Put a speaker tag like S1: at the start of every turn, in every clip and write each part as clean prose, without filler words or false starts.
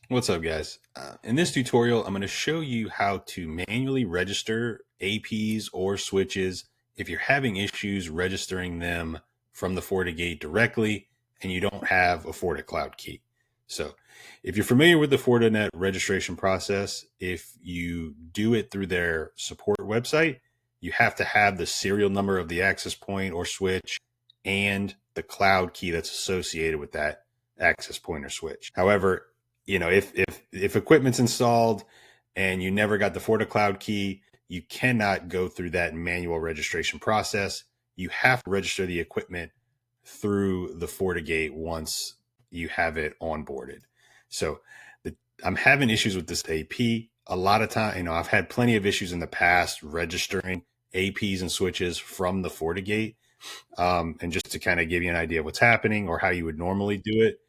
S1: What's up, guys? In this tutorial, I'm going to show you how to manually register APs or switches if you're having issues registering them from the Fortigate directly and you don't have a FortiCloud key. So if you're familiar with the Fortinet registration process, if you do it through their support website, you have to have the serial number of the access point or switch and the cloud key that's associated with that access point or switch. However, if equipment's installed and you never got the FortiCloud key, you cannot go through that manual registration process. You have to register the equipment through the FortiGate once you have it onboarded. So I'm having issues with this AP. A lot of time, I've had plenty of issues in the past registering APs and switches from the FortiGate. And just to kind of give you an idea of what's happening or how you would normally do it,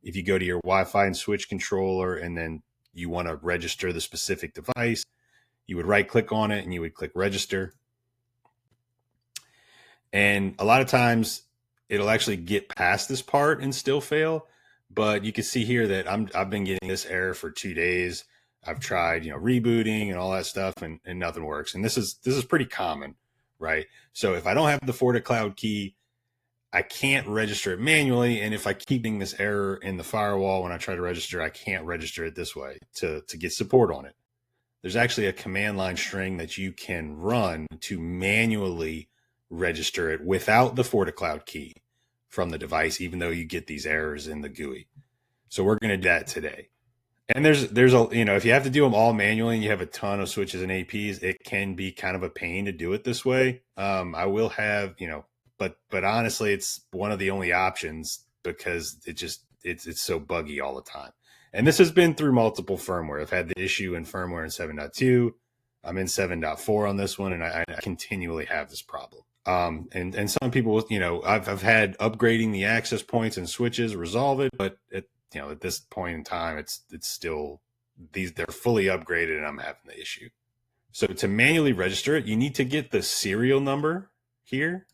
S1: if you go to your Wi-Fi and switch controller and then you want to register the specific device, you would right click on it and you would click register. And a lot of times it'll actually get past this part and still fail. But you can see here that I've been getting this error for 2 days. I've tried, rebooting and all that stuff and nothing works. And this is pretty common, right? So if I don't have the FortiCloud key, I can't register it manually. And if I keep getting this error in the firewall when I try to register, I can't register it this way to get support on it. There's actually a command line string that you can run to manually register it without the FortiCloud key from the device, even though you get these errors in the GUI. So we're going to do that today. And there's a, if you have to do them all manually and you have a ton of switches and APs, it can be kind of a pain to do it this way. I will have, but honestly, it's one of the only options because it's so buggy all the time. And this has been through multiple firmware. I've had the issue in firmware in 7.2. I'm in 7.4 on this one, and I continually have this problem. And some people, I've had upgrading the access points and switches resolve it, but at this point in time, it's still they're fully upgraded, and I'm having the issue. So to manually register it, you need to get the serial number here.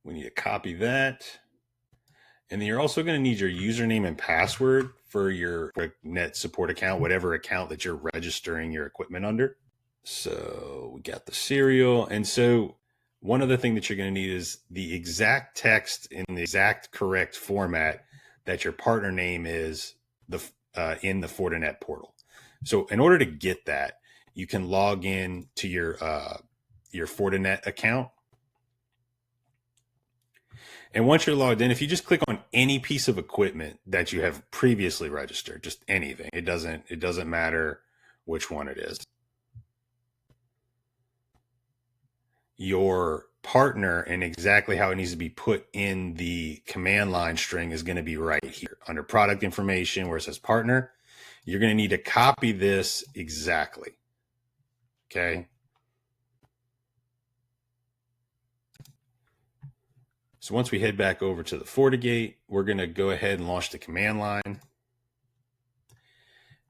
S1: We need to copy that. And then you're also going to need your username and password for your net support account, whatever account that you're registering your equipment under. So we got the serial. And so one other thing that you're going to need is the exact text in the exact correct format that your partner name is in the Fortinet portal. So in order to get that, you can log in to your Fortinet account. And once you're logged in, if you just click on any piece of equipment that you have previously registered, just anything, it doesn't matter which one it is. Your partner and exactly how it needs to be put in the command line string is going to be right here under product information where it says partner. You're going to need to copy this exactly. Okay. So once we head back over to the Fortigate, we're going to go ahead and launch the command line.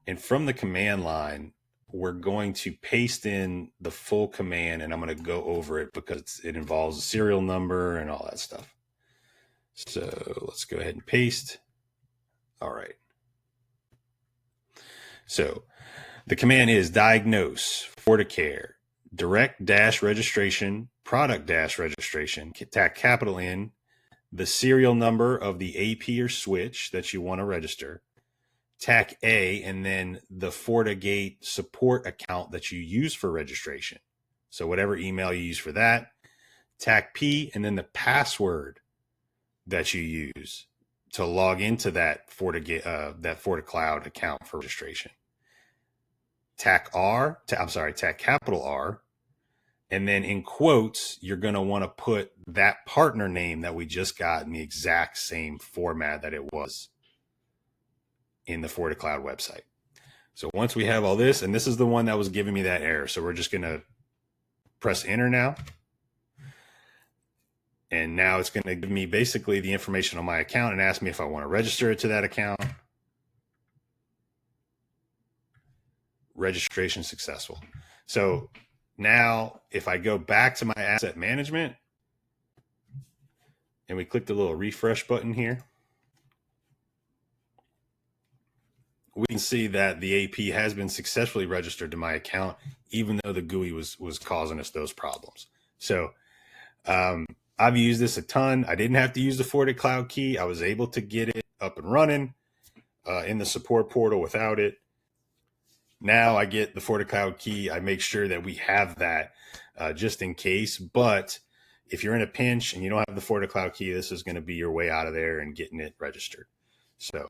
S1: And from the command line, we're going to paste in the full command, and I'm going to go over it because it involves a serial number and all that stuff. So let's go ahead and paste. All right. So the command is diagnose, FortiCare, direct-registration, product-registration, tack capital N, the serial number of the AP or switch that you want to register, tack A, and then the FortiGate support account that you use for registration. So whatever email you use for that, tack P, and then the password that you use to log into that FortiGate, that FortiCloud account for registration. Tack capital R, and then in quotes, you're going to want to put that partner name that we just got in the exact same format that it was in the FortiCloud website. So once we have all this, and this is the one that was giving me that error. So we're just going to press enter now. And now it's going to give me basically the information on my account and ask me if I want to register it to that account. Registration successful. So now if I go back to my asset management and we click the little refresh button here, we can see that the AP has been successfully registered to my account, even though the GUI was causing us those problems. So I've used this a ton. I didn't have to use the FortiCloud key. I was able to get it up and running in the support portal without it. Now I get the FortiCloud key. I make sure that we have that just in case. But if you're in a pinch and you don't have the FortiCloud key, this is going to be your way out of there and getting it registered. So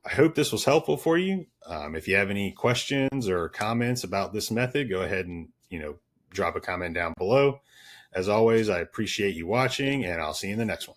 S1: I hope this was helpful for you. If you have any questions or comments about this method, go ahead and drop a comment down below. As always, I appreciate you watching, and I'll see you in the next one.